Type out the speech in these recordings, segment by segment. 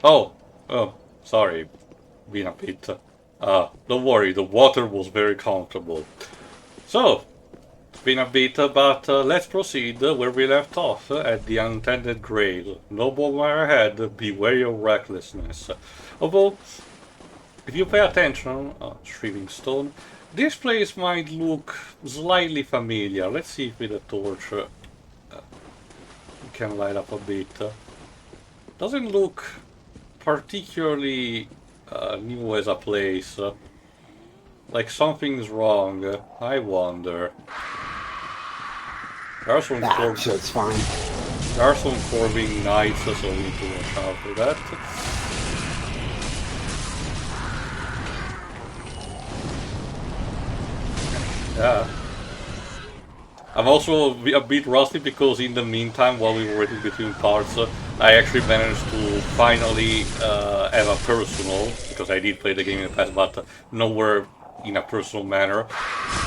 Oh, sorry, been a bit. Don't worry, the water was very comfortable. So, it's been a bit, but let's proceed where we left off at the untended grave. No bomber ahead, beware your recklessness. Although, if you pay attention, Shriving Stone, this place might look slightly familiar. Let's see if with a torch we can light up a bit. Doesn't look particularly new as a place. Like something's wrong. I wonder. There are some Sure, it's fine. there are some Corbin knights, so we need to watch out for that. Yeah. I'm also a bit rusty because in the meantime, while we were waiting between parts, I actually managed to finally have a personal, because I did play the game in the past, but nowhere in a personal manner.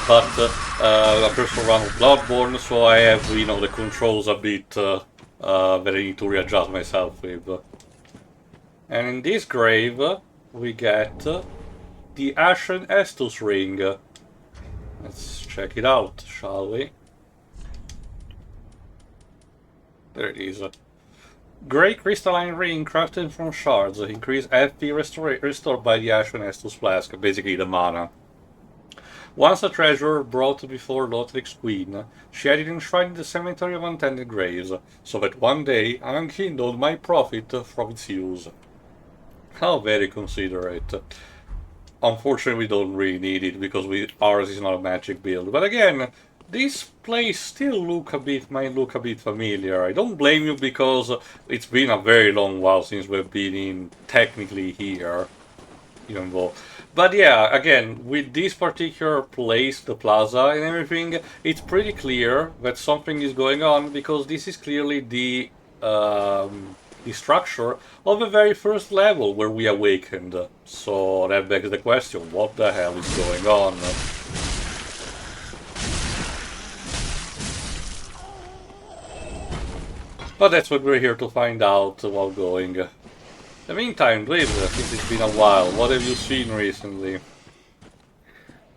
But a personal run of Bloodborne, so I have, the controls a bit that I need to readjust myself with. And in this grave, we get the Ashen Estus ring. Let's check it out, shall we? There it is. Grey crystalline ring crafted from shards. Increase FP restored by the Ashen Estus flask, basically the mana. Once a treasure brought before Lothric's queen, she had it enshrined in the cemetery of untended graves, so that one day an unkindled might profit from its use. How very considerate. Unfortunately, we don't really need it because ours is not a magic build. But again, this place still might look a bit familiar. I don't blame you because it's been a very long while since we've been in technically here, even though. But yeah, again, with this particular place, the plaza and everything, it's pretty clear that something is going on because this is clearly the structure of the very first level where we awakened. So that begs the question, what the hell is going on? But that's what we're here to find out while going. In the meantime, Dave, since it's been a while, what have you seen recently?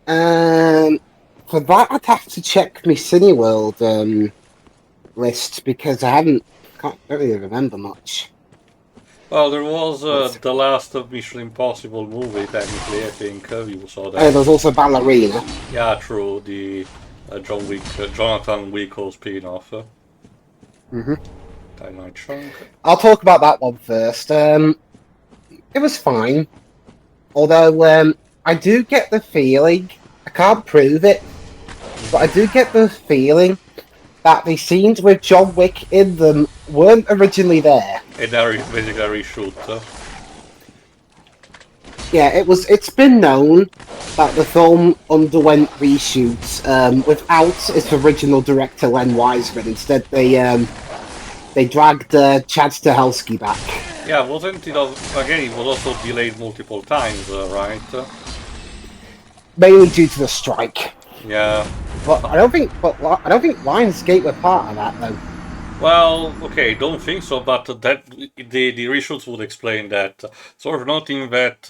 For that, I'd have to check my Cineworld list because can't really remember much. Well, there was the last Mission Impossible movie, technically, I think. You saw that. Oh, there's also Ballerina. Yeah, true. The Jonathan Wickle spin-off. Dynamite Chunk. I'll talk about that one first. It was fine. Although, I do get the feeling, I can't prove it, but I do get the feeling that the scenes with John Wick in them weren't originally there. And they're basically a reshoot. Yeah, it's been known that the film underwent reshoots without its original director Len Wiseman. Instead, they dragged Chad Stahelski back. Yeah, wasn't it? Again, it was also delayed multiple times, right? Mainly due to the strike. Yeah. But I don't think Lionsgate were part of that though. Well, okay, don't think so, but that the reshoots would explain that. Sort of noting that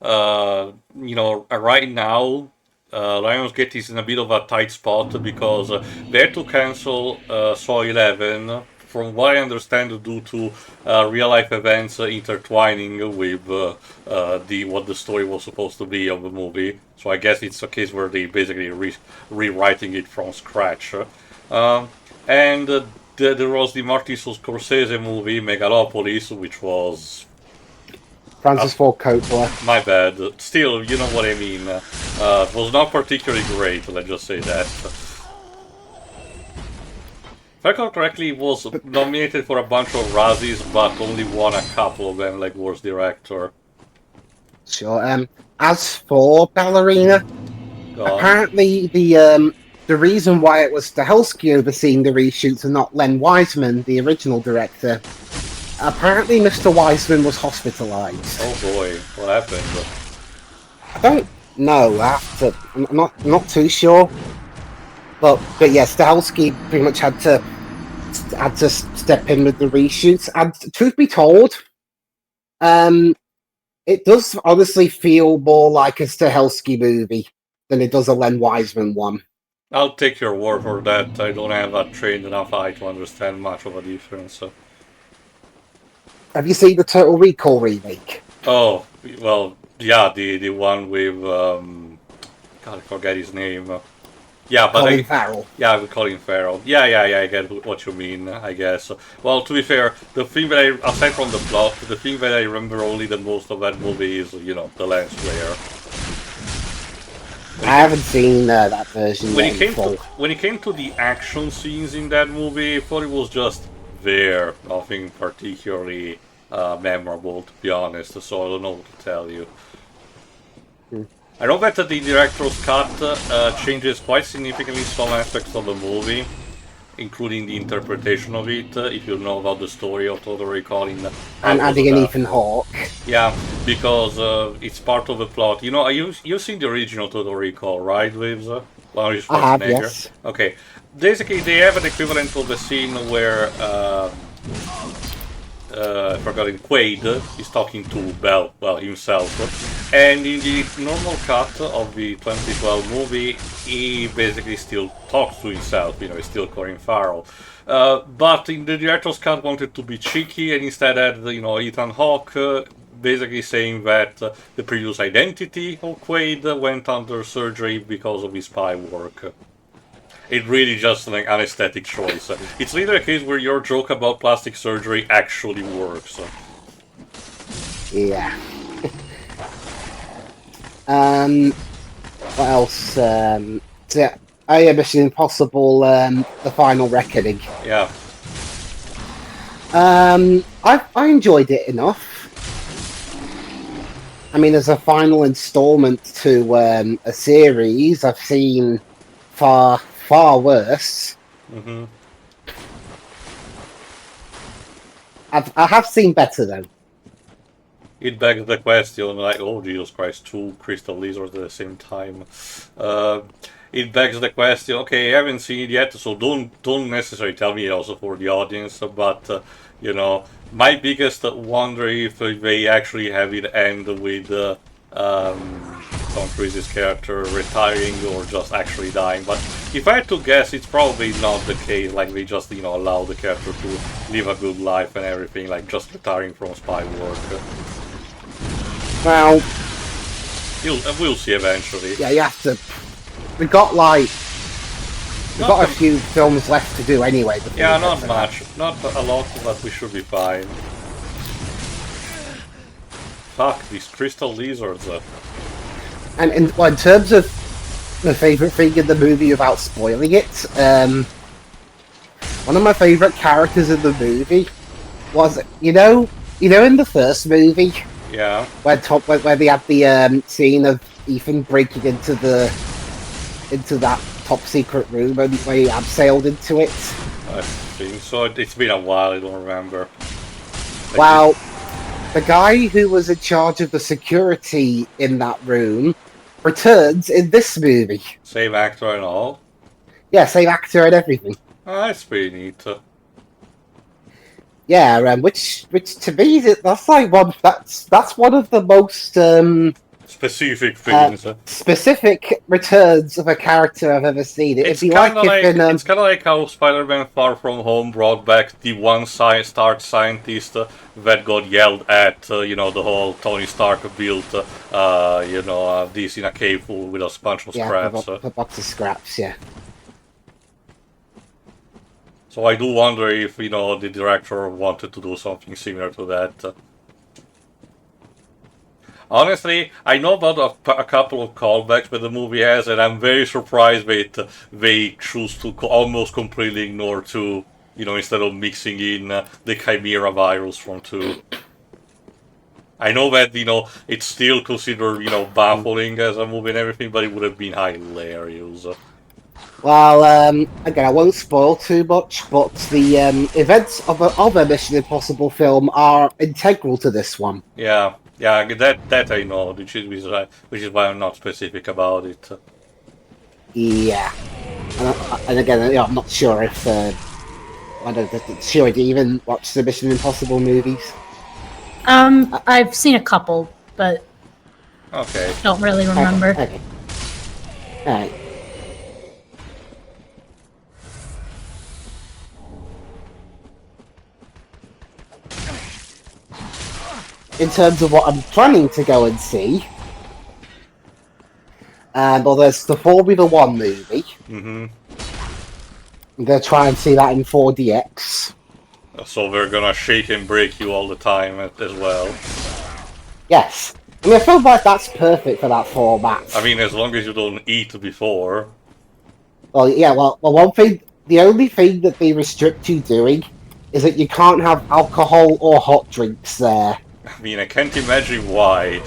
right now Lionsgate is in a bit of a tight spot because they had to cancel Saw 11. From what I understand, due to real life events intertwining with what the story was supposed to be of the movie. So I guess it's a case where they basically rewriting it from scratch. And there was the Martin Scorsese movie Megalopolis, which was Francis Ford Coppola. My bad. Still, you know what I mean. It was not particularly great. Let's just say that. If I recall correctly, it was nominated for a bunch of Razzies, but only won a couple of them, like Worst Director. Sure. As for Ballerina, apparently the reason why it was Stahelski overseeing the reshoots and not Len Wiseman, the original director, apparently Mr. Wiseman was hospitalized. Oh boy, what happened? I don't know. I'm not too sure. But yeah, Stahelski pretty much had to step in with the reshoots. And truth be told, It does honestly feel more like a Stahelski movie than it does a Len Wiseman one. I'll take your word for that. I don't have a trained enough eye to understand much of a difference. Have you seen the Total Recall remake? Oh, well, yeah, the one with God, I forget his name. Yeah, but Colin Farrell. yeah, with Colin Farrell. Yeah, I get what you mean. I guess. Well, to be fair, the thing that aside from the plot, the thing that I remember only the most of that movie is, the lens flare. I haven't seen that version When yet. when it came to the action scenes in that movie, I thought it was just there, nothing particularly memorable, to be honest. So I don't know what to tell you. I know that the director's cut changes quite significantly some aspects of the movie, including the interpretation of it. If you know about the story of Total Recall, and adding an Ethan Hawke. Yeah, because it's part of the plot. You've seen the original Total Recall, right, with Arnold I have, Schwarzenegger? yes. Okay. Basically, they have an equivalent of the scene where I forgot it, Quaid is talking to Bell, himself. And in the normal cut of the 2012 movie, he basically still talks to himself, he's still Colin Farrell. But in the director's cut wanted to be cheeky and instead had, Ethan Hawke basically saying that the previous identity of Quaid went under surgery because of his spy work. It really just an aesthetic choice. It's later a case where your joke about plastic surgery actually works. Yeah. What else? Mission Impossible, The Final Reckoning. Yeah. I enjoyed it enough. I mean, as a final installment to a series, I've seen far worse. Mm-hmm. I have seen better though. It begs the question, like, oh Jesus Christ, 2 crystal lizards at the same time. It begs the question. Okay, I haven't seen it yet, so don't necessarily tell me also for the audience. But my biggest wonder if they actually have it end with Tom Cruise's character retiring or just actually dying. But if I had to guess, it's probably not the case. Like they just allow the character to live a good life and everything, like just retiring from spy work. Well, we'll see eventually. Yeah, you have to. We've got a few films left to do anyway. Yeah, not much, not a lot, but we should be fine. Fuck these crystal lizards. And in terms of my favourite thing in the movie without spoiling it, one of my favourite characters in the movie was, in the first movie, yeah, where they had the scene of Ethan breaking into that top secret room and where he abseiled into it. I think so. It's been a while. I don't remember. Well, the guy who was in charge of the security in that room returns in this movie. Same actor and all? Yeah, same actor and everything. Oh, that's pretty neat. Yeah, which to me that's like that's one of the most specific things. Specific returns of a character I've ever seen. It's kind of like how Spider-Man Far From Home brought back the one Stark scientist that got yelled at. The whole Tony Stark built, this in a cave full with a bunch of scraps. A box of scraps, yeah. So I do wonder if the director wanted to do something similar to that. Honestly, I know about a couple of callbacks that the movie has, and I'm very surprised that they choose to almost completely ignore 2, instead of mixing in the Chimera virus from 2. I know that, it's still considered, baffling as a movie and everything, but it would have been hilarious. Well, again, I won't spoil too much, but the events of a Mission Impossible film are integral to this one. Yeah, that I know, which is why I'm not specific about it. Yeah, and again, I'm not sure if I don't sure I even watch the Mission Impossible movies. I've seen a couple, but Okay. don't really remember. Okay. Alright. In terms of what I'm planning to go and see, well, there's the Formula One movie. Mm-hmm. I'm going to try and see that in 4DX. So we're gonna shake and break you all the time as well. Yes. I mean, I feel like that's perfect for that format. I mean, as long as you don't eat before. Well, yeah, well, one thing, the only thing that they restrict you doing is that you can't have alcohol or hot drinks there. I mean, I can't imagine why.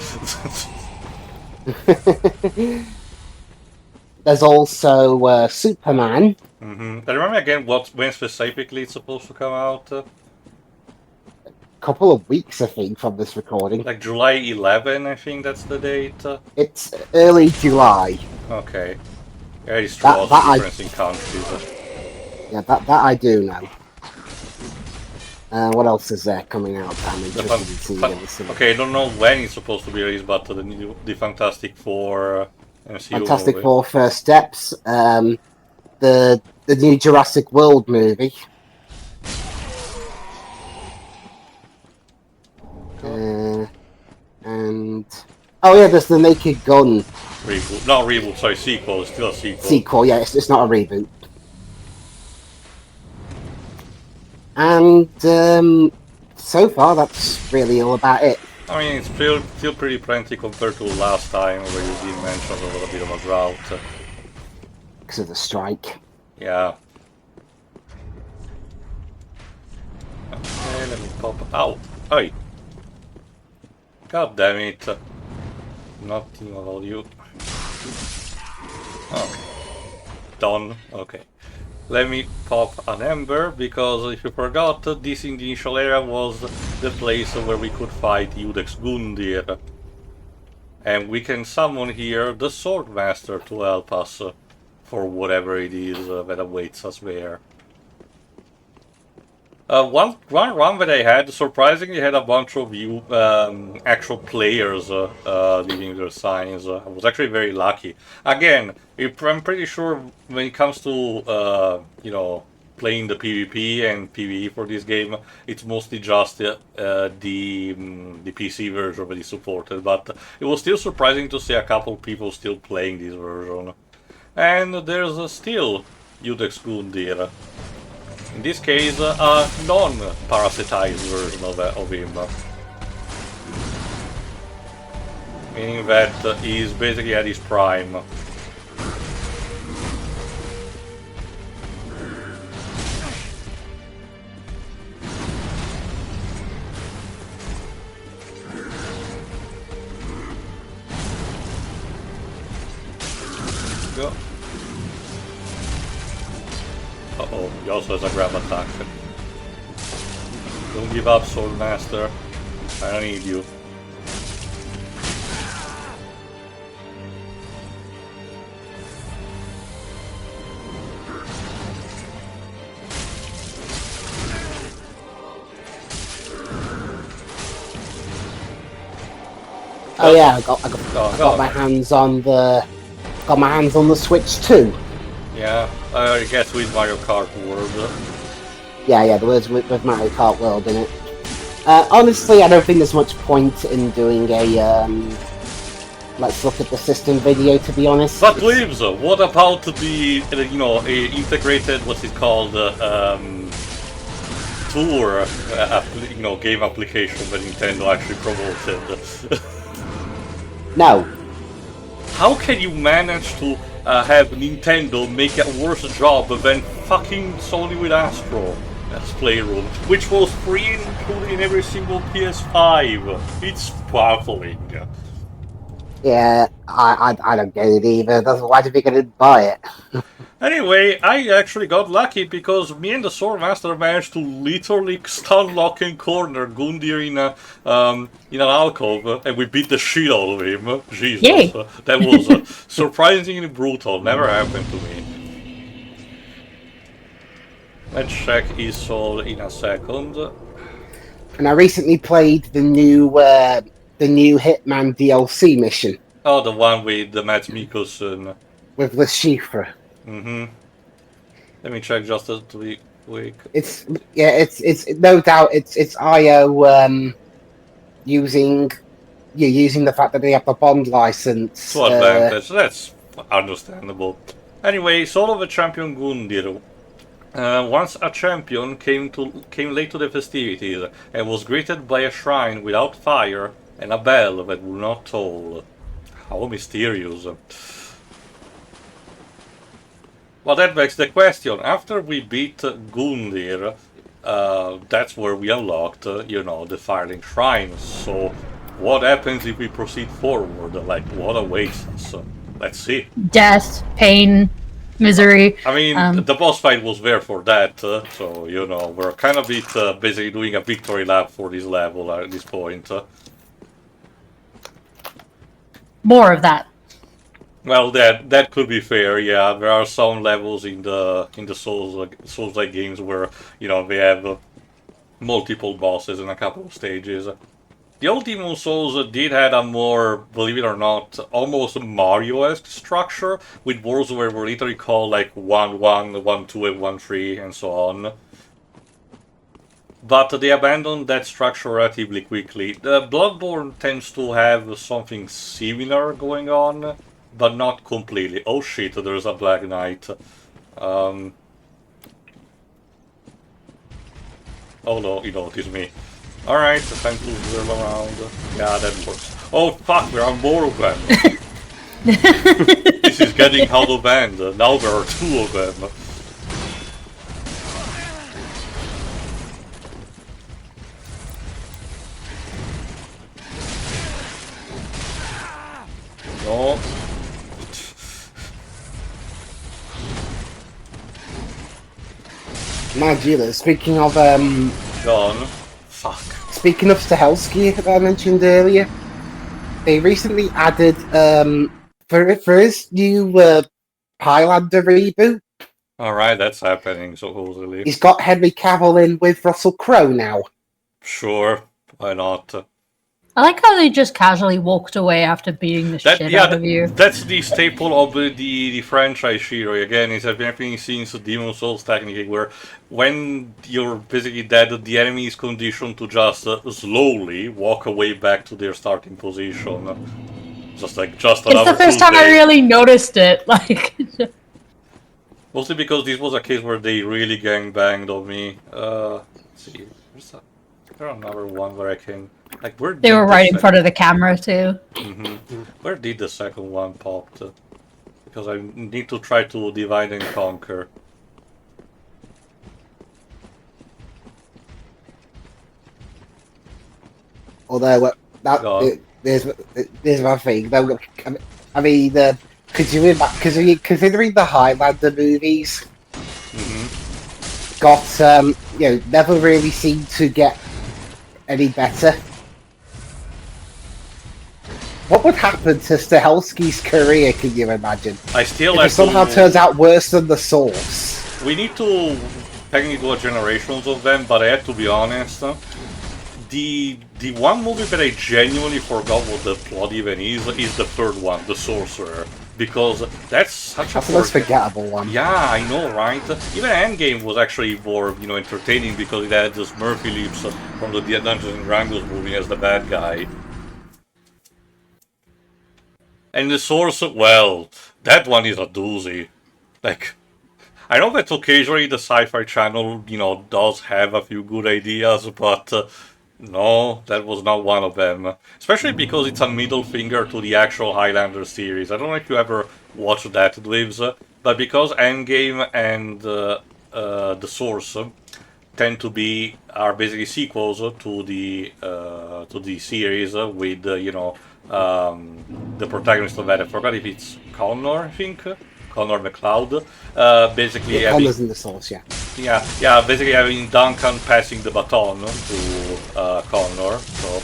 There's also Superman. Mm-hmm. I remember again when specifically it's supposed to come out. Couple of weeks, I think, from this recording. Like July 11, I think that's the date. It's early July. Okay. Yeah, it's true. Also difference in countries. Yeah, that I do know. What else is there coming out? I'm interested in seeing. Okay, I don't know when it's supposed to be released, but the Fantastic Four MCU Fantastic movie. Four First Steps. The new Jurassic World movie. And oh yeah, there's the Naked Gun Reboot. Not reboot, sorry, sequel. It's still a sequel. sequel. Yeah, it's not a reboot. And so far, that's really all about it. I mean, it's still pretty plenty compared to last time where you did mention a little bit of a drought. Because of the strike. Yeah. Okay, let me pop out. Oi! God damn it. Nothing about you. Okay. Done. Okay. Let me pop an ember, because if you forgot, this in the initial area was the place where we could fight Iudex Gundyr. And we can summon here the Swordmaster to help us for whatever it is that awaits us there. One run that I had, surprisingly, had a bunch of you actual players leaving their signs. I was actually very lucky. Again, I'm pretty sure when it comes to you know, playing the PvP and PvE for this game, it's mostly just the PC version that is supported. But it was still surprising to see a couple people still playing this version. And there's still Iudex Gundyr. In this case, a non-parasitized version of him. Meaning that he's basically at his prime. Go. Uh-oh, he also has a grab attack. Don't give up, Swordmaster. I don't need you. Oh yeah, I got my hands on the Switch too. Yeah, I guess with Mario Kart World. Yeah, there was with Mario Kart World in it. Honestly, I don't think there's much point in doing a let's look at the system video, to be honest. But Lives, what about the, you know, integrated, what's it called, tour, you know, game application that Nintendo actually promoted? No. How can you manage to have Nintendo make a worse job than fucking Sony with Astro as Playroom, which was free and included in every single PS5? It's baffling. Yeah, I don't get it either. Why do you think I didn't buy it? Anyway, I actually got lucky because me and the Swordmaster managed to literally stun lock and corner Gundyr in an alcove, and we beat the shit out of him. Jesus, Yay. That was surprisingly brutal. Never happened to me. Let's check his soul in a second. And I recently played the new Hitman DLC mission Oh, the one with the Matt Mikkelsen. with the Schiffer. Mm-hmm. Let me check just to be quick. It's no doubt it's IO using the fact that they have the Bond license. To advantage, that's understandable. Anyway, Soul of a Champion Gundir. Once a champion came late to the festivities and was greeted by a shrine without fire and a bell that would not toll. How mysterious. Well, that begs the question. After we beat Gundir, that's where we unlocked, the Firelink Shrine. So, what happens if we proceed forward? Like, what awaits us? Let's see. Death, pain, misery. I mean, the boss fight was there for that, so, we're kind of basically doing a victory lap for this level at this point. More of that. Well, that could be fair. Yeah, there are some levels in the Souls-like games where they have multiple bosses in a couple of stages. The old Demon Souls did have a more, believe it or not, almost Mario-esque structure with worlds where we're literally called like 1-1, 1-2, and 1-3, and so on. But they abandoned that structure relatively quickly. The Bloodborne tends to have something similar going on, but not completely. Oh shit, there's a Black Knight. Oh no, he noticed me. Alright, time to move them around. Yeah, that works. Oh fuck, there are more of them! This is getting out of hand. Now there are two of them. No. Magila, speaking of Gone. Fuck. Speaking of Stahelski that I mentioned earlier, they recently added for his new Highlander reboot. Alright, that's happening supposedly. He's got Henry Cavill in with Russell Crowe now. Sure, why not? I like how they just casually walked away after beating the shit out of you. That's the staple of the franchise, Shiro. Again, it's happening since Demon Souls, technically, where when you're basically dead, the enemy is conditioned to just slowly walk away back to their starting position. Just another It's the first time I really noticed it. Like, mostly because this was a case where they really gangbanged on me. Let's see. Is there another one where I can... Like, where they were right in front of the camera, too. Mm-hmm. Where did the second one pop? Because I need to try to divide and conquer. Although, there's my thing. I mean, considering the Highlander movies got, never really seemed to get any better. What would happen to Stahelski's career, can you imagine? I still if it somehow turns out worse than the Source. We need to technically do a generations of them, but I have to be honest. The one movie that I genuinely forgot what the plot even is the third one, The Sorcerer. Because that's such the most forgettable one. Yeah, I know, right? Even Endgame was actually more, entertaining because it had this Murphy Lips from the Dungeons and Dragons movie as the bad guy. And The Source, well, that one is a doozy. Like, I know that occasionally the Sci-Fi Channel, does have a few good ideas, but no, that was not one of them. Especially because it's a middle finger to the actual Highlander series. I don't know if you ever watched that, Dweebs, but because Endgame and The Source are basically sequels to the series with the protagonist of that. I forgot if it's Connor, I think. Connor McLeod. Basically, Connor's in The Source, yeah. Yeah. Basically, having Duncan passing the baton to Connor. So,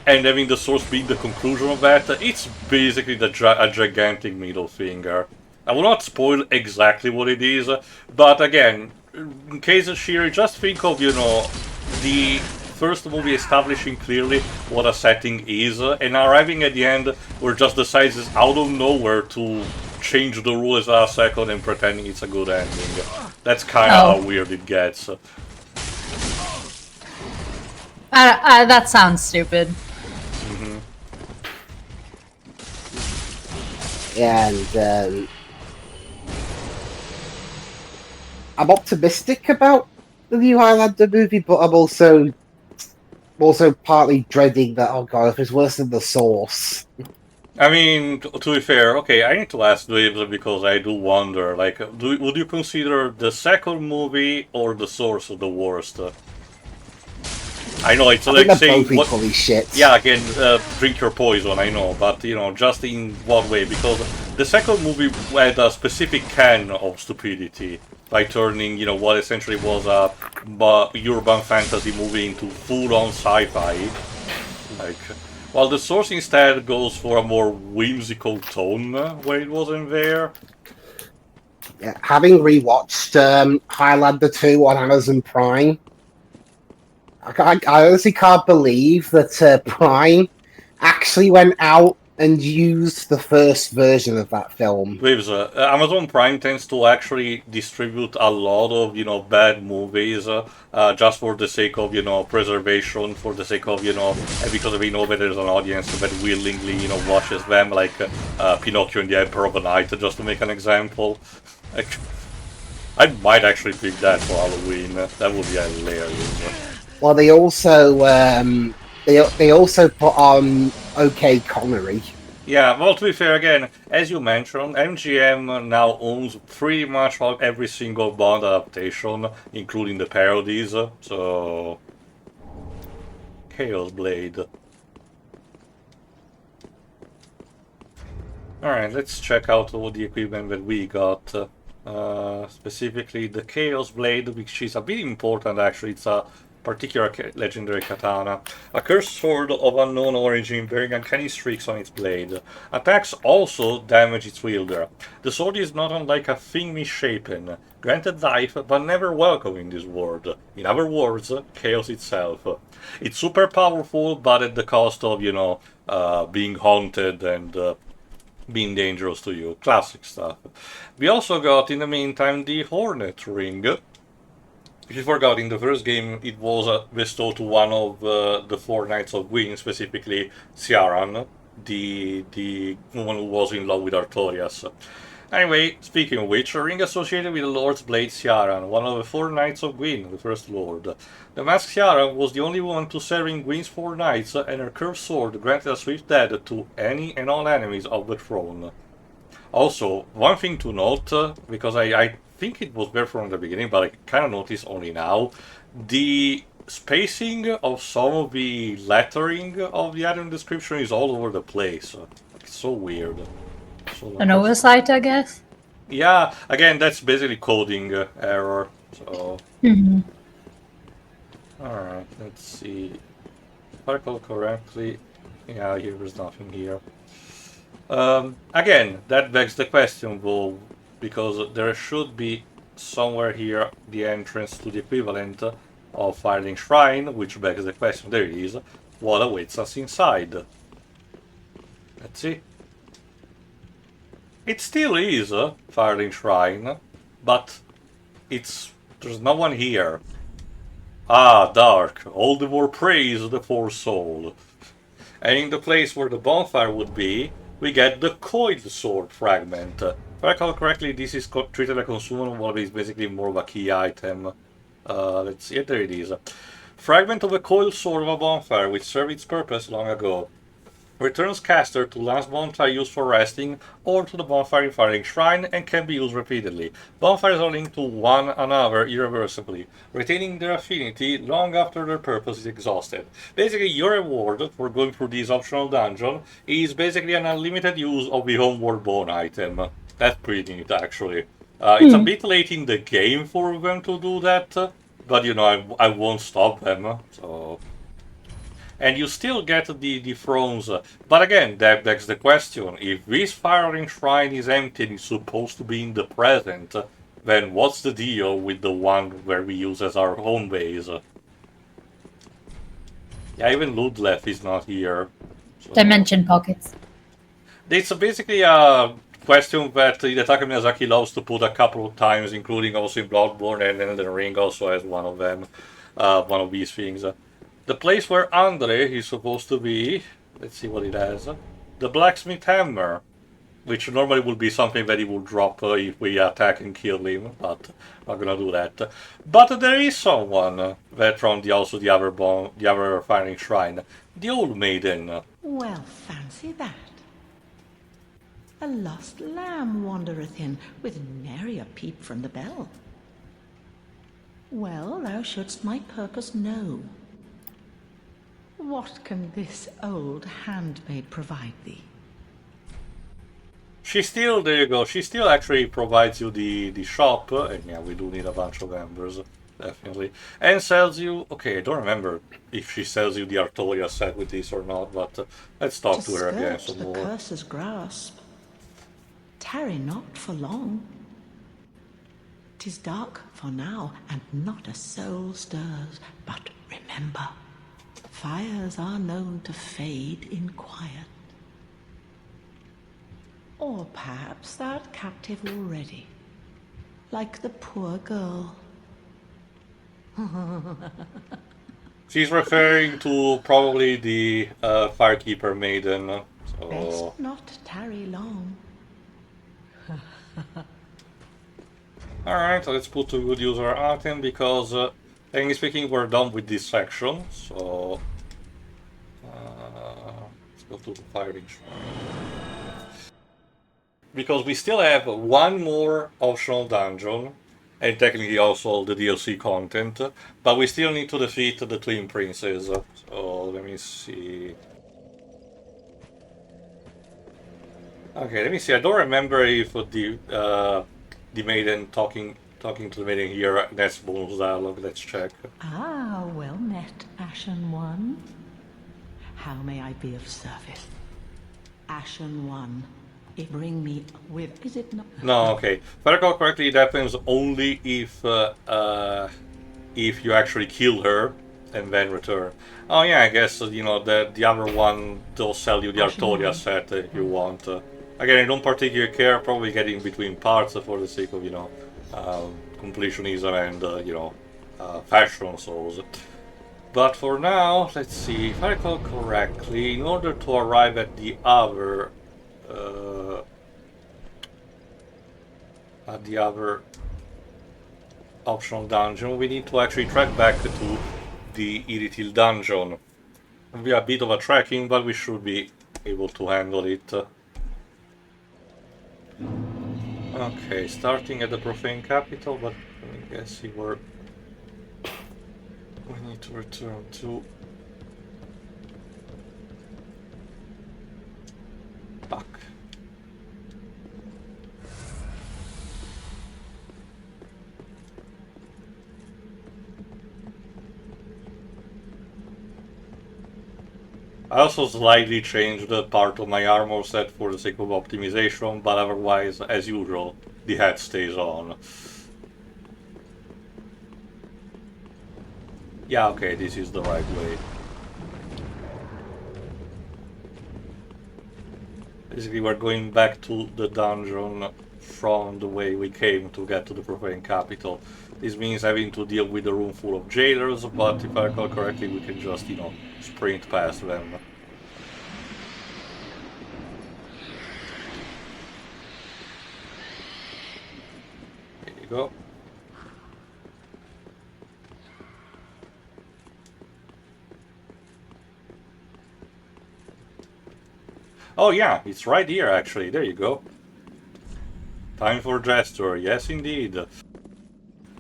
and having the Source being the conclusion of that, it's basically a gigantic middle finger. I will not spoil exactly what it is, but again, in case of Shiri, just think of the first movie establishing clearly what a setting is, and arriving at the end where just decides out of nowhere to change the rules last second and pretending it's a good ending. That's kind of how weird it gets. That sounds stupid. And I'm optimistic about the new Highlander movie, but I'm also partly dreading that, oh god, if it's worse than the source. I mean, to be fair, okay, I need to ask Dave because I do wonder, like, would you consider the second movie or the source the worst? I know it's like saying both equally shit. Yeah, again, drink your poison. I know, but you know, just in what way? Because the second movie had a specific can of stupidity by turning, you know, what essentially was a urban fantasy movie into full-on sci-fi. Like, while the source instead goes for a more whimsical tone where it wasn't there. Yeah, having rewatched Highlander 2 on Amazon Prime. I honestly can't believe that Prime actually went out and used the first version of that film. Waves, Amazon Prime tends to actually distribute a lot of, you know, bad movies just for the sake of, you know, preservation, for the sake of, you know, because we know that there's an audience that willingly, you know, watches them, like Pinocchio and the Emperor of the Night, just to make an example. Like, I might actually pick that for Halloween. That would be hilarious. Well, they also they also put on OK Connery. Yeah, well, to be fair, again, as you mentioned, MGM now owns pretty much every single Bond adaptation, including the parodies. So, Chaos Blade. Alright, let's check out all the equipment that we got. Specifically the Chaos Blade, which is a bit important actually. It's a particular legendary katana. A cursed sword of unknown origin bearing uncanny streaks on its blade. Attacks also damage its wielder. The sword is not unlike a thing misshapen, granted life but never welcome in this world. In other words, chaos itself. It's super powerful but at the cost of, you know, being haunted and being dangerous to you. Classic stuff. We also got in the meantime the Hornet Ring. If you forgot, in the first game it was bestowed to one of the four Knights of Gwyn, specifically Ciaran, the woman who was in love with Artorias. Anyway, speaking of which, a ring associated with the Lord's Blade Ciaran, one of the four Knights of Gwyn, the First Lord. The masked Ciaran was the only woman to serve in Gwyn's four knights, and her curved sword granted a swift death to any and all enemies of the throne. Also, one thing to note, because I think it was there from the beginning, but I kind of noticed only now, the spacing of some of the lettering of the item description is all over the place. It's so weird. An oversight, I guess? Yeah, again, that's basically coding error. So. Alright, let's see. If I recall correctly, yeah, there's nothing here. Again, that begs the question, though, because there should be somewhere here the entrance to the equivalent of Firelink Shrine, which begs the question, there it is, what awaits us inside? Let's see. It still is Firelink Shrine, but there's no one here. Ah, dark, all the more praise the poor soul. And in the place where the bonfire would be, we get the coiled sword fragment. If I recall correctly, this is treated like a consumable, but it's basically more of a key item. Let's see, there it is. Fragment of a coiled sword of a bonfire, which served its purpose long ago. Returns caster to last bonfire used for resting, or to the bonfire in Firelink Shrine, and can be used repeatedly. Bonfires are linked to one another irreversibly, retaining their affinity long after their purpose is exhausted. Basically, your reward for going through this optional dungeon is basically an unlimited use of the Homeward Bone item. That's pretty neat, actually. It's a bit late in the game for them to do that, but you know, I won't stop them, so... And you still get the thrones, but again, that begs the question, if this Firelink Shrine is empty and is supposed to be in the present, then what's the deal with the one where we use as our home base? Yeah, even Ludlef is not here. So. Dimension pockets. It's basically a question that Hidetaka Miyazaki loves to put a couple of times, including also in Bloodborne, and Elden Ring also as one of them. One of these things. The place where Andre is supposed to be, let's see what it has. The Blacksmith Hammer, which normally would be something that he would drop if we attack and kill him, but not gonna do that. But there is someone that from the other Firelink Shrine, the Old Maiden. Well, fancy that. A lost lamb wandereth in, with nary a peep from the bell. Well, thou shouldst my purpose know. What can this old handmaid provide thee? She still, there you go, she still actually provides you the shop, and yeah, we do need a bunch of embers, definitely. And sells you, okay, I don't remember if she sells you the Artoria set with this or not, but let's talk to her again some more. The curse's grasp. Tarry not for long. 'Tis dark for now, and not a soul stirs, but remember, fires are known to fade in quiet. Or perhaps thou'rt captive already, like the poor girl. She's referring to probably the Firekeeper Maiden. So. Best not tarry long. Alright, let's put to good use our item, because, technically speaking, we're done with this section, so... let's go to the Firelink Shrine. Because we still have one more optional dungeon, and technically also all the DLC content, but we still need to defeat the Twin Princes, so let me see... Okay, let me see, I don't remember if the maiden talking to the maiden here, that's bonus dialogue, let's check. Ah, well met, Ashen One. How may I be of service? Ashen One, it bring me with, is it not? No, okay. If I recall correctly, it happens only if you actually kill her and then return. Oh yeah, I guess, you know, the other one, they'll sell you the Artoria set if you want. Again, I don't particularly care, probably getting between parts for the sake of, you know, completionism and, you know, fashion souls. But for now, let's see, if I recall correctly, in order to arrive at the other optional dungeon, we need to actually track back to the Iritil dungeon. It'll be a bit of a trekking, but we should be able to handle it. Okay, starting at the Profane Capital, but I guess we need to return to... Fuck. I also slightly changed the part of my armor set for the sake of optimization, but otherwise, as usual, the hat stays on. Yeah, okay, this is the right way. Basically, we're going back to the dungeon from the way we came to get to the Profane Capital. This means having to deal with a room full of jailers, but if I recall correctly, we can just, you know, sprint past them. There you go. Oh yeah, it's right here actually, there you go. Time for gesture, yes indeed.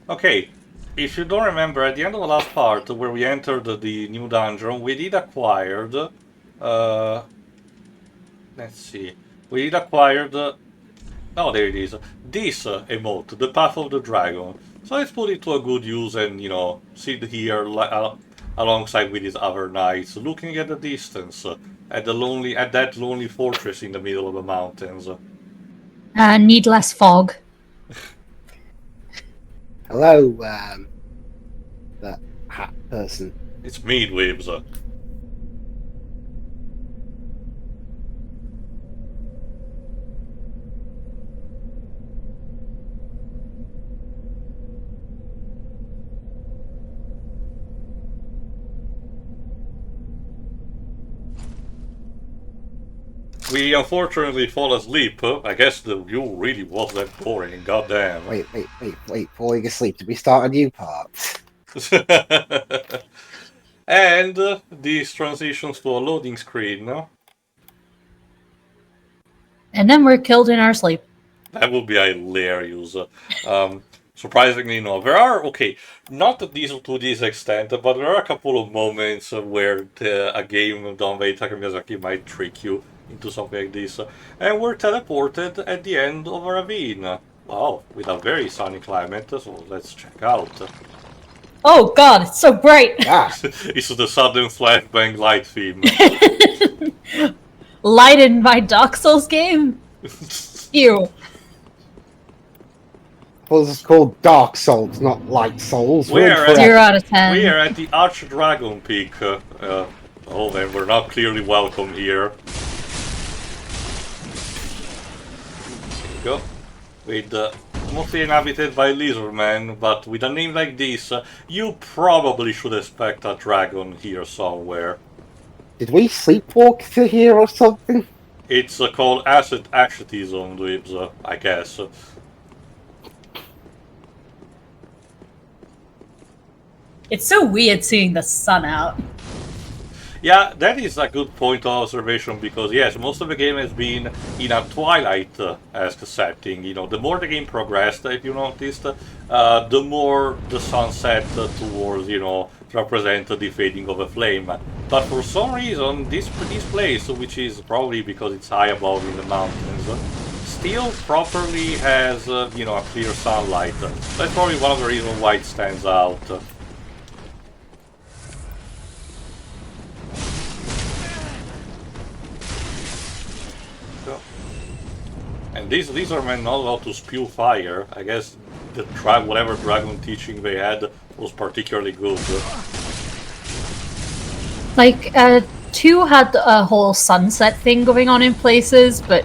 Okay, if you don't remember, at the end of the last part, where we entered the new dungeon, we did acquired... let's see... We did acquired... oh, there it is. This emote, the Path of the Dragon. So let's put it to a good use and, you know, sit here alongside with these other knights, looking at the distance, at that lonely fortress in the middle of the mountains. Need less fog. Hello, that hat person. It's me, Dweebs. We unfortunately fall asleep. I guess the view really was that boring, goddamn. Wait, falling asleep. Did we start a new part? And these transitions to a loading screen, no? And then we're killed in our sleep. That would be hilarious. Surprisingly, no. There are, okay, not to this extent, but there are a couple of moments where a game done by Taka Miyazaki might trick you into something like this. And we're teleported at the end of a ravine. Wow, with a very sunny climate, so let's check out. Oh god, it's so bright! Ah, It's the sudden flashbang light theme. Light in my Dark Souls game? Ew. well, it's called Dark Souls, not Light Souls. Where? We're incorrect. 0 out of 10. We are at the Archdragon Peak. Oh, then we're not clearly welcome here. There you go. With mostly inhabited by lizardmen, but with a name like this, you probably should expect a dragon here somewhere. Did we sleepwalk to here or something? It's called ascetism, dweebs, I guess. It's so weird seeing the sun out. Yeah, that is a good point of observation because yes, most of the game has been in a twilight-esque setting. You know, the more the game progressed, if you noticed, the more the sun set towards, you know, represent the fading of a flame. But for some reason, this place, which is probably because it's high above in the mountains, still properly has, you know, a clear sunlight. That's probably one of the reasons why it stands out. And these are men not allowed to spew fire. I guess the whatever dragon teaching they had was particularly good. Like, 2 had a whole sunset thing going on in places, but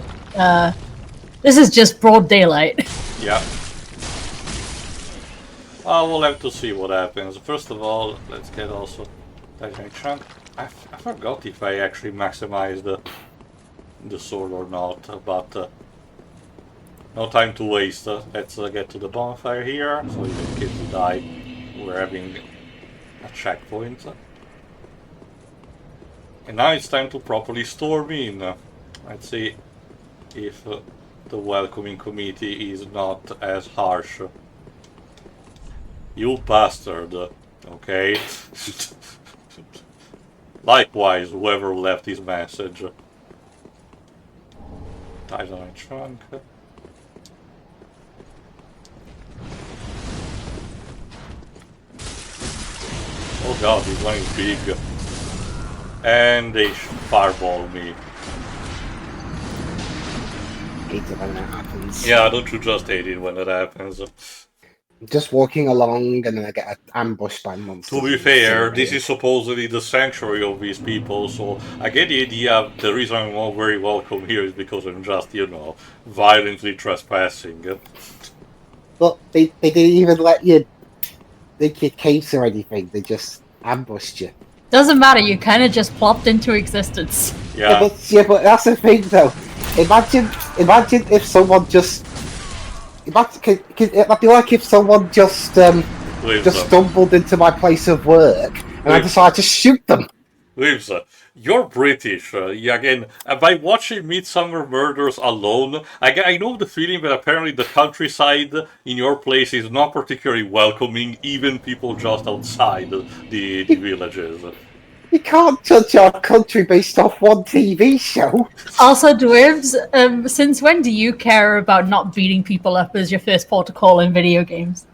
this is just broad daylight. Yeah. We'll have to see what happens. First of all, let's get also Titanic Chunk. I forgot if I actually maximized the sword or not, but no time to waste. Let's get to the bonfire here, so even in case we die, we're having a checkpoint. And now it's time to properly storm in. Let's see if the welcoming committee is not as harsh. You bastard. Okay. Likewise, whoever left his message. Titan Trunk. Oh god, this one is big. And they fireball me. Hate it when that happens. Yeah, don't you just hate it when that happens? Just walking along and then I get ambushed by monsters. To be fair, this is supposedly the sanctuary of these people, so I get the idea the reason I'm not very welcome here is because I'm just, you know, violently trespassing. But they didn't even let you dig your caves or anything, they just ambushed you. Doesn't matter, you kind of just plopped into existence. Yeah. But that's the thing though. Imagine if someone just... It'd be like if someone just stumbled into my place of work and I decided to shoot them. Lives, you're British. Again, by watching Midsummer Murders alone, I know the feeling that apparently the countryside in your place is not particularly welcoming, even people just outside the villages. You can't judge our country based off one TV show. Also, dwarves, since when do you care about not beating people up as your first port of call in video games?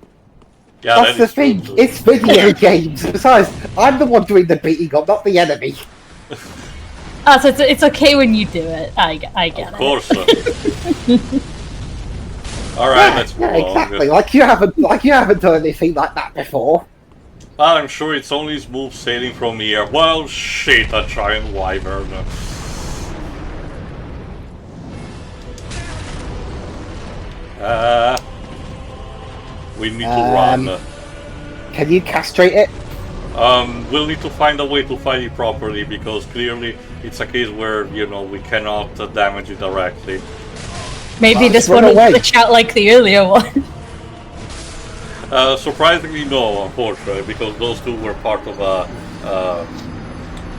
Yeah, that's the thing. It's video games. Besides, I'm the one doing the beating up, not the enemy. So it's okay when you do it. I get it. Of course. All right, let's move on. Exactly. Like you haven't done anything like that before. Well, I'm sure it's only smooth sailing from here. Well, shit, a giant wyvern. We need to run. Can you castrate it? We'll need to find a way to fight it properly, because clearly it's a case where, you know, we cannot damage it directly. Maybe this run one will away. glitch out like the earlier one. Surprisingly, no, unfortunately, because those two were part of a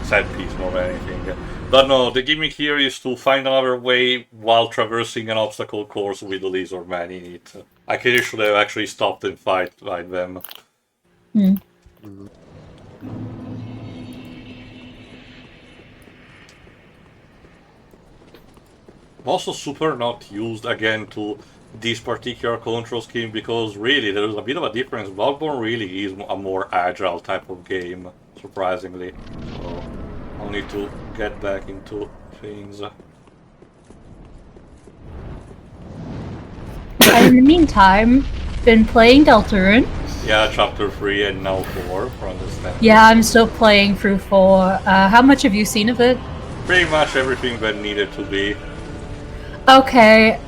set piece more than anything. But no, the gimmick here is to find another way while traversing an obstacle course with the lizard man in it. I could should have actually stopped and fight them. Also super not used again to this particular control scheme, because really there's a bit of a difference. Bloodborne really is a more agile type of game, surprisingly. So I'll need to get back into things. In the meantime, been playing Deltarune. Yeah, chapter 3 and now 4, for understanding. Yeah, I'm still playing through 4. How much have you seen of it? Pretty much everything that needed to be. Okay,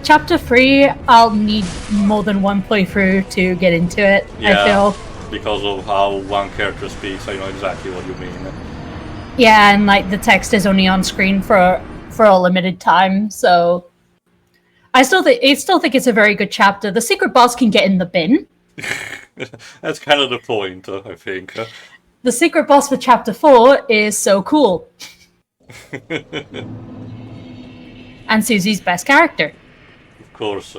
chapter 3, I'll need more than one playthrough to get into it, Yeah, I feel. because of how one character speaks, I know exactly what you mean. Yeah, and like the text is only on screen for a limited time, so I still think it's a very good chapter. The secret boss can get in the bin. That's kind of the point, I think. The secret boss for chapter 4 is so cool. And Susie's best character. Of course.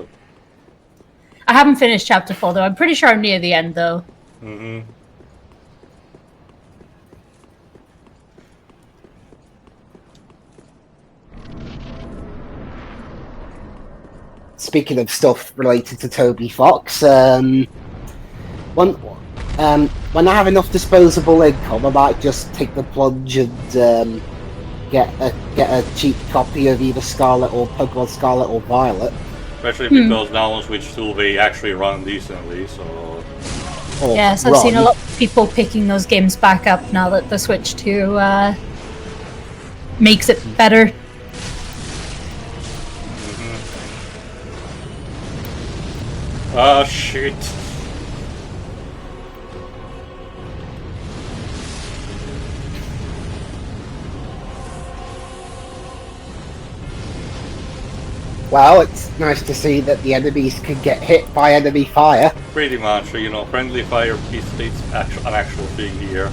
I haven't finished chapter 4 though. I'm pretty sure I'm near the end though. Mm-hmm. Speaking of stuff related to Toby Fox, when I have enough disposable income, I might just take the plunge and get a cheap copy of either Scarlet or Pokemon Scarlet or Violet. Especially because now on Switch 2 they actually run decently, so... Or Yes, I've seen a lot of people picking those games back up now that the Switch 2 makes it better. Ah, shit. Well, it's nice to see that the enemies can get hit by enemy fire. Pretty much, you know, friendly fire is an actual thing here.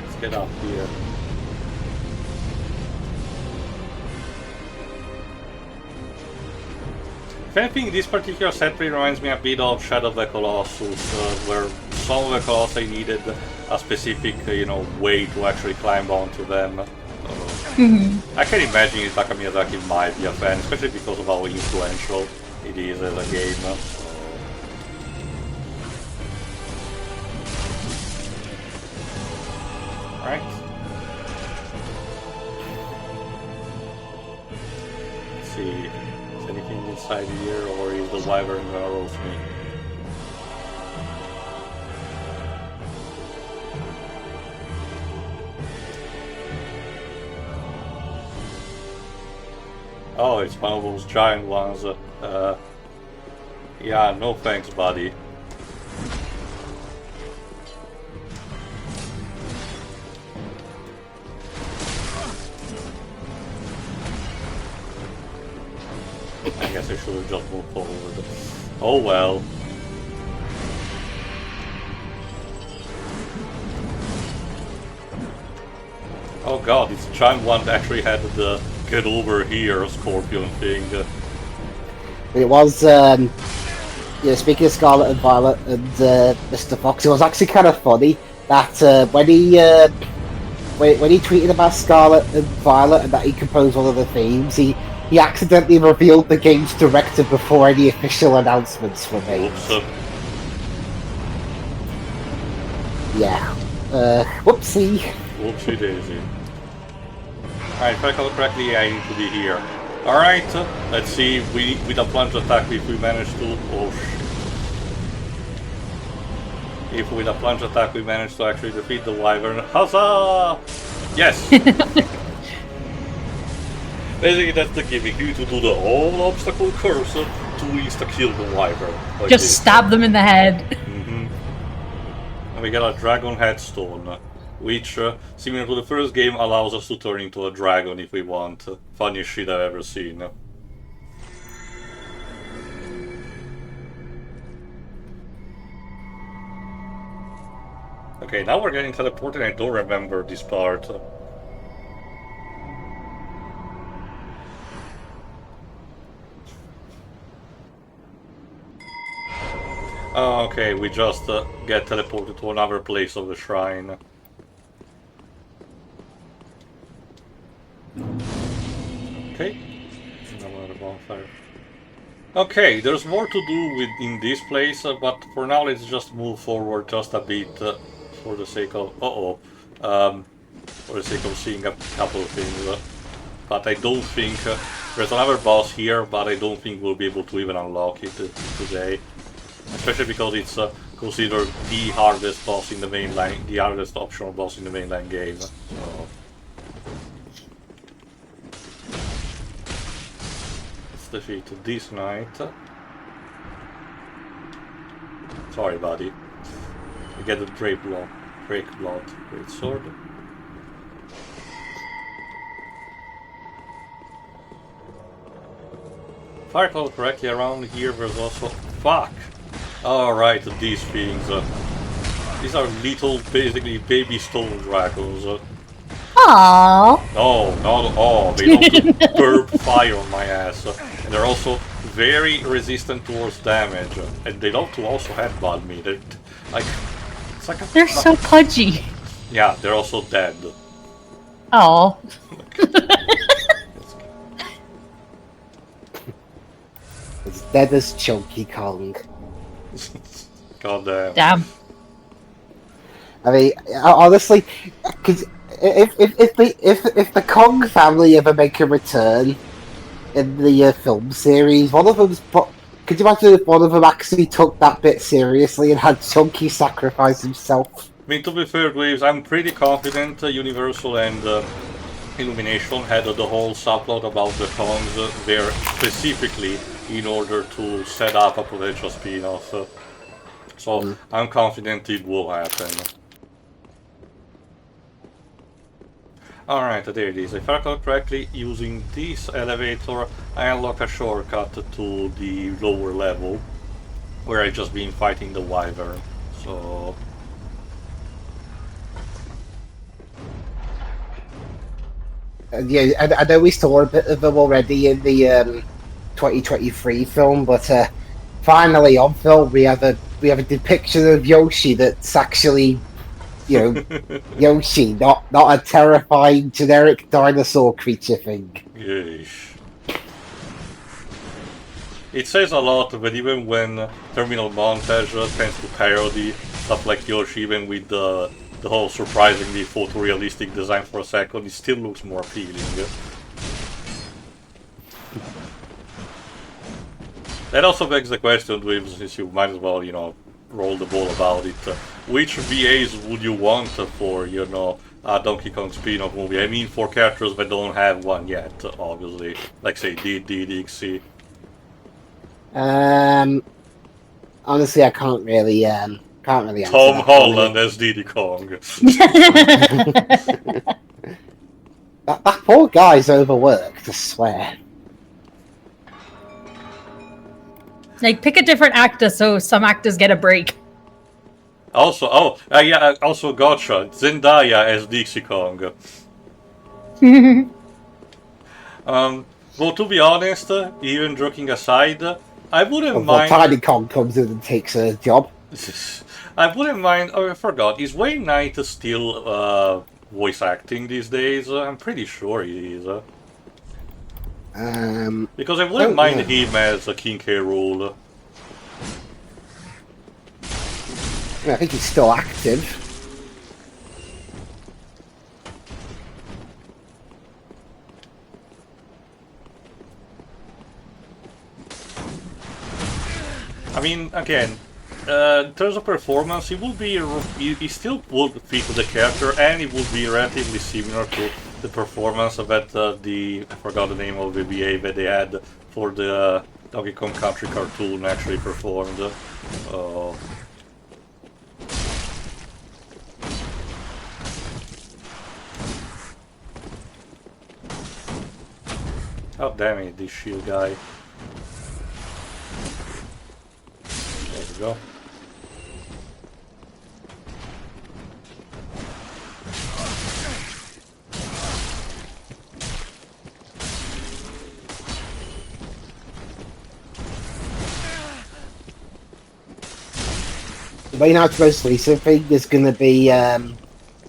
Let's get up here. If anything, this particular set reminds me a bit of Shadow of the Colossus, where some of the Colossi needed a specific, you know, way to actually climb onto them. I can imagine Itaka Miyazaki might be a fan, especially because of how influential it is as a game. Alright. Let's see. Is anything inside here, or is the wyvern gonna roast me? Oh, it's one of those giant ones. Yeah, no thanks, buddy. I guess I should have just moved forward. Oh well. Oh god, this giant one actually had the get over here scorpion thing. It was, yeah, speaking of Scarlet and Violet and Mr. Fox, it was actually kind of funny that when he tweeted about Scarlet and Violet and that he composed one of the themes, he accidentally revealed the game's director before any official announcements were made. Oops. Yeah. Whoopsie. Whoopsie daisy. Alright, if I recall correctly, I need to be here. Alright, let's see, with a plunge attack, if we manage to... Oh shit. If with a plunge attack we manage to actually defeat the wyvern. Huzzah! Yes! Basically, that's the gimmick. You need to do the whole obstacle course to insta-kill the wyvern. Like Just this. stab them in the head. And we got a dragon headstone, which, similar to the first game, allows us to turn into a dragon if we want. Funniest shit I've ever seen. Okay, now we're getting teleported. I don't remember this part. Oh, okay, we just get teleported to another place of the shrine. Okay, another bonfire. Okay, there's more to do in this place, but for now let's just move forward just a bit for the sake of for the sake of seeing a couple of things. But I don't think there's another boss here, but I don't think we'll be able to even unlock it today. Especially because it's considered the hardest boss in the mainline, the hardest optional boss in the mainline game. So. Let's defeat this knight. Sorry, buddy. We get the Drake Blood, Great Sword. If I recall correctly, around here there's also... Fuck! Alright, these things. These are little, basically, baby stone dragons. Aww. No, not all. They don't burp fire on my ass. And they're also very resistant towards damage. And they love to also headbutt me. They're like... It's like a... They're so pudgy. Yeah, they're also dead. Oh. As dead as Chunky Kong. God damn. Damn. I mean, honestly, because if the Kong family ever make a return in the film series, one of them's... Could you imagine if one of them actually took that bit seriously and had Chunky sacrifice himself? I mean, to be fair, Waves, I'm pretty confident Universal and Illumination had the whole subplot about the Kongs there specifically in order to set up a potential spin-off. So I'm confident it will happen. Alright, there it is. If I recall correctly, using this elevator, I unlock a shortcut to the lower level, where I just been fighting the wyvern. So... Yeah, I know we saw a bit of them already in the 2023 film, but finally on film we have a depiction of Yoshi that's actually, you know, Yoshi, not a terrifying generic dinosaur creature thing. Yeesh. It says a lot, but even when Terminal Montage tends to parody stuff like Yoshi, even with the whole surprisingly photorealistic design for a second, it still looks more appealing. That also begs the question, since you might as well, you know, roll the ball about it. Which VAs would you want for, you know, a Donkey Kong spin-off movie? I mean, for characters that don't have one yet, obviously. Like, say, Dixie. Honestly, I can't really answer Tom Holland as Diddy Kong. that poor guy's overworked, I swear. Like, pick a different actor so some actors get a break. Also, also gotcha. Zendaya as Dixie Kong. Well, to be honest, even joking aside, I wouldn't mind... Tiny Kong comes in and takes her job. I wouldn't mind... Oh, I forgot. Is Wayne Knight still voice acting these days? I'm pretty sure he is. Because I wouldn't mind him as a King K. Rool. I think he's still active. I mean, again, in terms of performance, he still would fit the character, and it would be relatively similar to the performance of that I forgot the name of the VA that they had for the Donkey Kong Country cartoon actually performed. Oh. Oh damn it, this shield guy. There we go. The main out most recent thing is going to be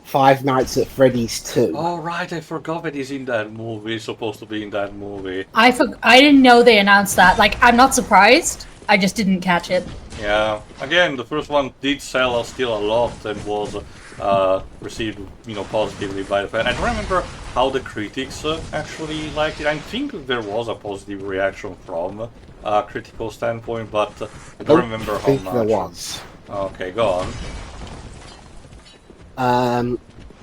Five Nights at Freddy's 2. Oh right, I forgot that he's in that movie. He's supposed to be in that movie. I didn't know they announced that. Like, I'm not surprised. I just didn't catch it. Yeah, again, the first one did sell still a lot and was received, positively by the fans. I don't remember how the critics actually liked it. I think there was a positive reaction from a critical standpoint, but I don't remember how much. There was. Okay, go on.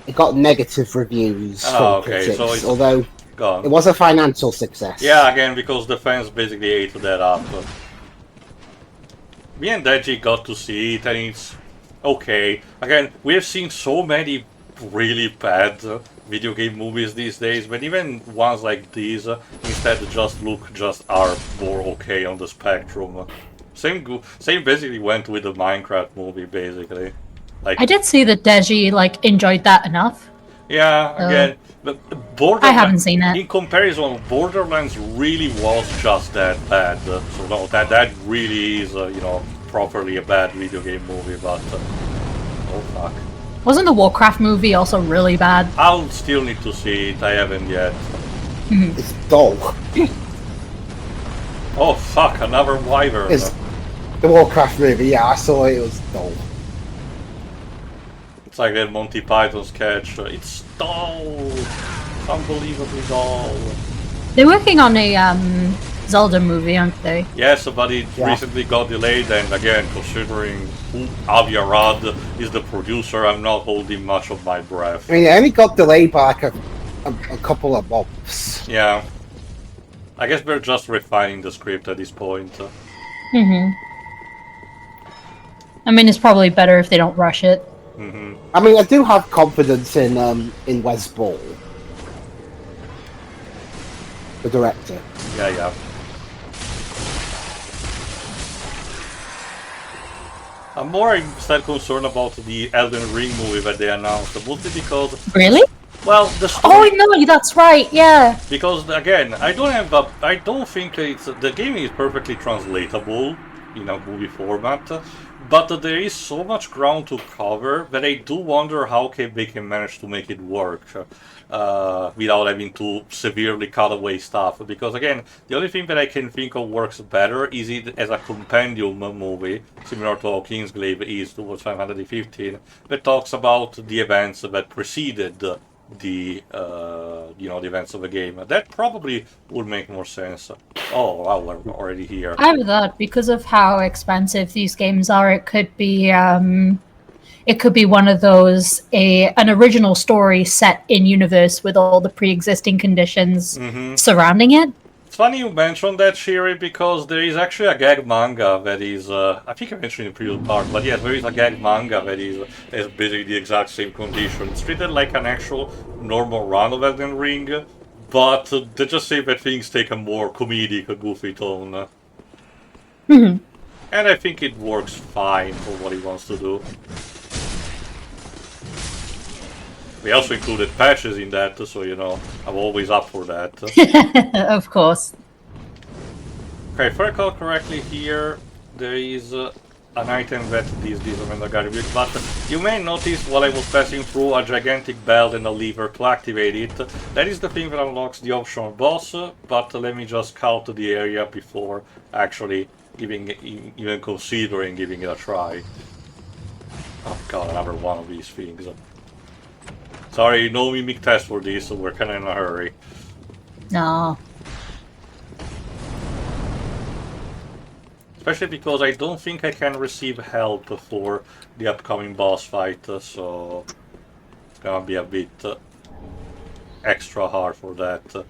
It got negative reviews from critics, so it's although gone. it was a financial success. Yeah, again, because the fans basically ate that up. Me and Deji got to see it, and it's okay. Again, we have seen so many really bad video game movies these days, but even ones like these instead are more okay on the spectrum. Same basically went with the Minecraft movie, basically. Like, I did see that Deji enjoyed that enough. yeah, again, but Borderlands, I haven't seen it. In comparison, Borderlands really was just that bad. So no, that really is, properly a bad video game movie. But oh fuck, Wasn't the Warcraft movie also really bad? I'll still need to see it. I haven't yet. It's dull. Oh fuck, another wyvern. It's the Warcraft movie, yeah, I saw it, it was dull. It's like that Monty Python sketch. It's dull. It's unbelievably dull. They're working on a Zelda movie, aren't they? Yes, but it recently got delayed, and again, considering who Avi Arad is the producer, I'm not holding much of my breath. I mean, it only got delayed by a couple of months. Yeah. I guess we're just refining the script at this point. Mm-hmm. I mean, it's probably better if they don't rush it. Mm-hmm. I mean, I do have confidence in Wes Ball, the director. Yeah. I'm more instead concerned about the Elden Ring movie that they announced, mostly because... Really? Well, the story... Oh, no, that's right, yeah. Because, again, I don't think the game is perfectly translatable in a movie format, but there is so much ground to cover that I do wonder how they can manage to make it work without having to severely cut away stuff. Because, again, the only thing that I can think of works better is it as a compendium movie, similar to how Kingsglaive is towards 515, that talks about the events that preceded the events of the game. That probably would make more sense. Oh wow, we're already here. I thought because of how expensive these games are, it could be one of those an original story set in universe with all the pre-existing conditions surrounding it. It's funny you mentioned that, Shiri, because there is actually a gag manga that is, I think I mentioned in the previous part, but yes, there is a gag manga that has basically the exact same condition. It's treated like an actual normal run of Elden Ring, but they just say that things take a more comedic, goofy tone. And I think it works fine for what he wants to do. We also included patches in that, so I'm always up for that. Of course. Okay, if I recall correctly here, there is an item that these are in the garbage, but you may notice while I was passing through a gigantic bell and a lever to activate it. That is the thing that unlocks the optional boss, but let me just scout the area before actually even considering giving it a try. Oh god, another one of these things. Sorry, no mimic test for this, so we're kind of in a hurry. No. Especially because I don't think I can receive help for the upcoming boss fight, so it's gonna be a bit... extra hard for that.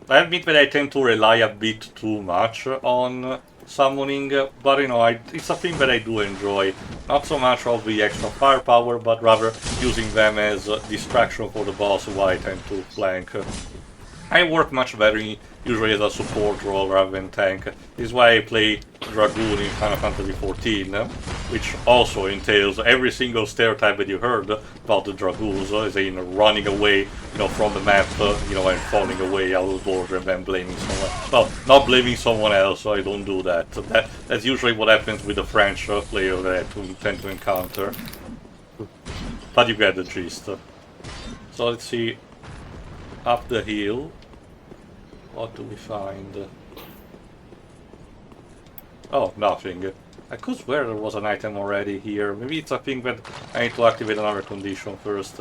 I admit that I tend to rely a bit too much on summoning, but you know, it's a thing that I do enjoy. Not so much of the extra firepower, but rather using them as a distraction for the boss while I tend to flank. I work much better usually as a support role rather than tank. This is why I play Dragoon in Final Fantasy XIV, which also entails every single stereotype that you heard about the Dragoons, as in running away, from the map, and falling away out of the border and then blaming someone. Well, not blaming someone else, so I don't do that. That's usually what happens with the French player that we tend to encounter. But you get the gist. So let's see. Up the hill. What do we find? Oh, nothing. I could swear there was an item already here. Maybe it's a thing that I need to activate another condition first.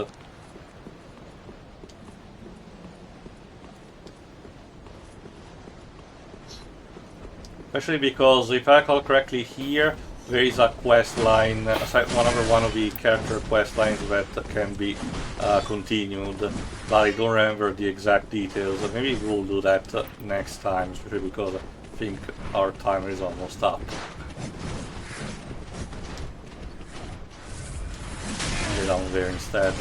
Especially because, if I recall correctly, here there is a quest line, one of the character quest lines that can be continued, but I don't remember the exact details. Maybe we'll do that next time, especially because I think our timer is almost up. Get down there instead.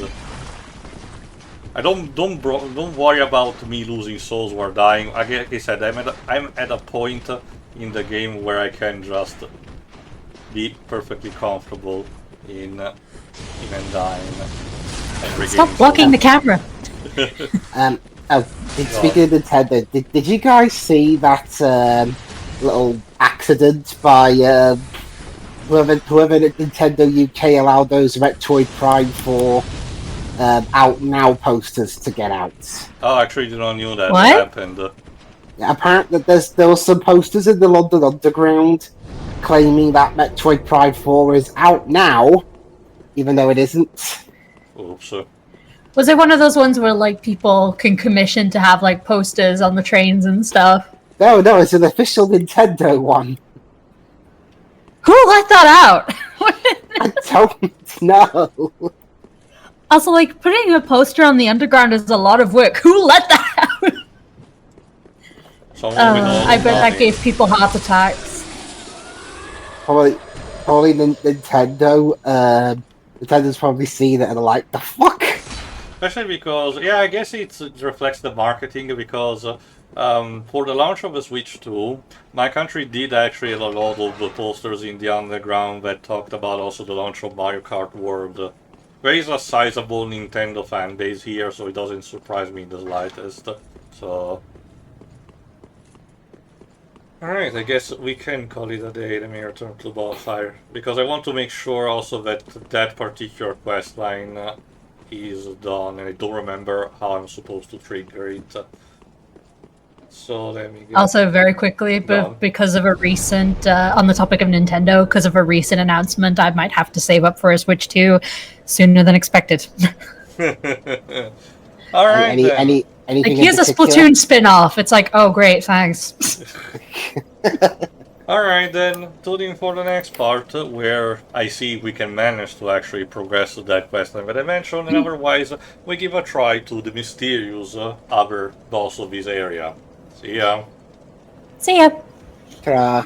I don't worry about me losing souls or dying. Like I said, I'm at a point in the game where I can just be perfectly comfortable in dying and regaining. Stop blocking the camera. Speaking of Nintendo, did you guys see that little accident by whoever at Nintendo UK allowed those Metroid Prime 4 out now posters to get out? Oh, I actually did not know that What? happened. Yeah, apparently there was some posters in the London Underground claiming that Metroid Prime 4 is out now, even though it isn't. Oops. Was it one of those ones where like people can commission to have like posters on the trains and stuff? No, it's an official Nintendo one. Who let that out? I don't know. Also, like, putting a poster on the underground is a lot of work. Who let that out? I bet that gave people heart attacks. Probably Nintendo. Nintendo's probably seen it and are like, the fuck? Especially because, yeah, I guess it reflects the marketing, because for the launch of the Switch 2, my country did actually a lot of the posters in the underground that talked about also the launch of Mario Kart World. There is a sizable Nintendo fan base here, so it doesn't surprise me in the slightest. So, alright, I guess we can call it a day. Let me return to bonfire, because I want to make sure also that that particular quest line is done, and I don't remember how I'm supposed to trigger it. So let me get Also, very quickly, but because of a recent, on the topic of Nintendo, because of a recent announcement, I might have to save up for a Switch 2 sooner than expected. Alright, anything Like, here's a Splatoon spin-off. It's like, oh great, thanks. Alright then, tune in for the next part, where I see we can manage to actually progress to that questline that I mentioned, and otherwise we give a try to the mysterious other boss of this area. See ya! See ya. Ta-ra.